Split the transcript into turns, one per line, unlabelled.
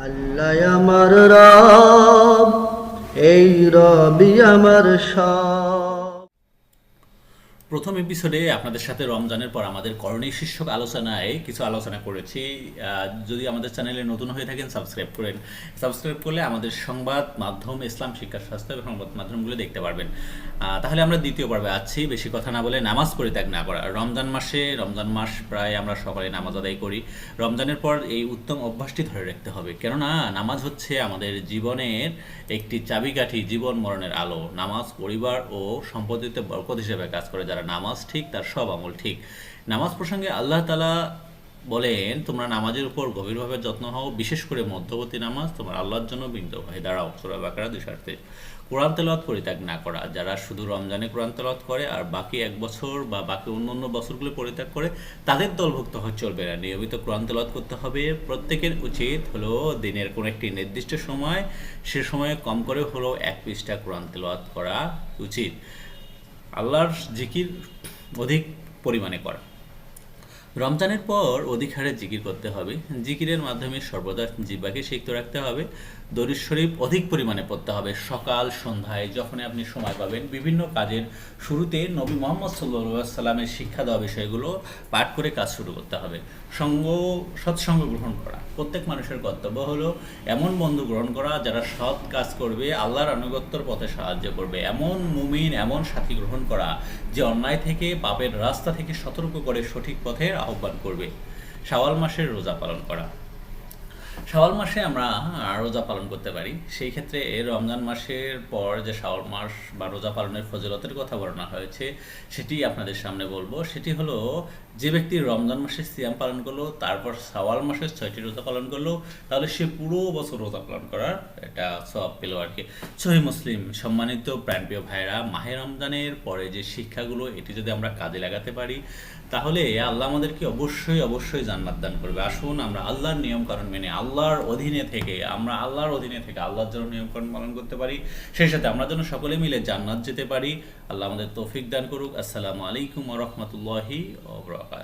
আল্লাহ আমার রব, এই রবি আমার সব।
প্রথম এপিসোডে আপনাদের সাথে রমজানের পর আমাদের করণীয় শীর্ষক আলোচনায় কিছু আলোচনা করেছি। যদি আমাদের চ্যানেলে নতুন হয়ে থাকেন সাবস্ক্রাইব করেন। সাবস্ক্রাইব করলে আমাদের সংবাদ মাধ্যম, ইসলাম শিক্ষা, স্বাস্থ্য এবং সংবাদ মাধ্যমগুলো দেখতে পারবেন। তাহলে আমরা দ্বিতীয় পর্বে আছি। বেশি কথা না বলে নামাজ পরিত্যাগ না করা। রমজান মাস প্রায় আমরা সকালে নামাজ আদায় করি। রমজানের পর এই উত্তম অভ্যাসটি ধরে রাখতে হবে, কেননা নামাজ হচ্ছে আমাদের জীবনের একটি চাবিকাঠি, জীবন মরণের আলো। নামাজ পরিবার ও সম্পত্তিতে বরকত হিসেবে কাজ করে। যারা নামাজ ঠিক তার সব আমল ঠিক। নামাজ প্রসঙ্গে আল্লাহ তাআলা বলেন, তোমরা নামাজের উপর গভীরভাবে যত্ন হও, বিশেষ করে মধ্যবর্তী নামাজ তোমার আল্লাহর জন্য বিনীত হয়ে দাঁড়াও। সূরা বাকারা 238। কোরআন তেলাওয়াত পরিত্যাগ না করা। যারা শুধু রমজানে কোরআন তেলাওয়াত করে আর বাকি এক বছর বা বাকি অন্য বছরগুলো পরিত্যাগ করে, তাদের দলভুক্ত হয়ে চলবে না। নিয়মিত কোরআন তেলাওয়াত করতে হবে। প্রত্যেকের উচিত হলো দিনের কোনো একটি নির্দিষ্ট সময়, সে সময়ে কম করে হলেও 1 পৃষ্ঠা কোরআন তেলাওয়াত করা উচিত। আল্লাহর জিকির অধিক পরিমাণে করা। রমজানের পর অধিক হারে জিকির করতে হবে। জিকিরের মাধ্যমে সর্বদা জিহ্বাকে সিক্ত রাখতে হবে। দরুদ শরীফ অধিক পরিমাণে পড়তে হবে। সকাল সন্ধ্যায় যখনই আপনি সময় পাবেন, বিভিন্ন কাজের শুরুতে নবী মোহাম্মদ সাল্লাল্লাহু আলাইহি সাল্লামের শিক্ষা দেওয়া বিষয়গুলো পাঠ করে কাজ শুরু করতে হবে। সৎসঙ্গ গ্রহণ করা। প্রত্যেক মানুষের কর্তব্য হলো এমন বন্ধু গ্রহণ করা যারা সৎ কাজ করবে, আল্লাহর আনুগত্যের পথে সাহায্য করবে। এমন মুমিন, এমন সাথী গ্রহণ করা যে অন্যায় থেকে, পাপের রাস্তা থেকে সতর্ক করে সঠিক পথের আহ্বান করবে। শাওয়াল মাসের রোজা পালন করা। শাওয়াল মাসে আমরা রোজা পালন করতে পারি। সেই ক্ষেত্রে রমজান মাসের পর যে শাওয়াল মাস বা রোজা পালনের ফজিলতের কথা বর্ণনা হয়েছে, সেটি আপনাদের সামনে বলবো। সেটি হলো, যে ব্যক্তি রমজান মাসে সিয়াম পালন করলো, তারপর শাওয়াল মাসের 6টি রোজা পালন করলো, তাহলে সে পুরো বছর রোজা পালন করার একটা সওয়াব পেল আর কি। সহিহ মুসলিম। সম্মানিত প্রাণপ্রিয় ভাইরা, মাহে রমজানের পরে যে শিক্ষাগুলো, এটি যদি আমরা কাজে লাগাতে পারি, তাহলে আল্লাহ আমাদেরকে অবশ্যই জান্নাত দান করবে। আসুন আমরা আল্লাহর নিয়মকানুন মেনে, আল্লাহর অধীনে থেকে আল্লাহর জন্য নিয়মকানুন পালন করতে পারি। সেই সাথে আমরা যেন সকলে মিলে জান্নাত যেতে পারি। আল্লাহ আমাদের তৌফিক দান করুক। আসসালামু আলাইকুম ওয়া রাহমাতুল্লাহি ওয়া বারাকাতুহু।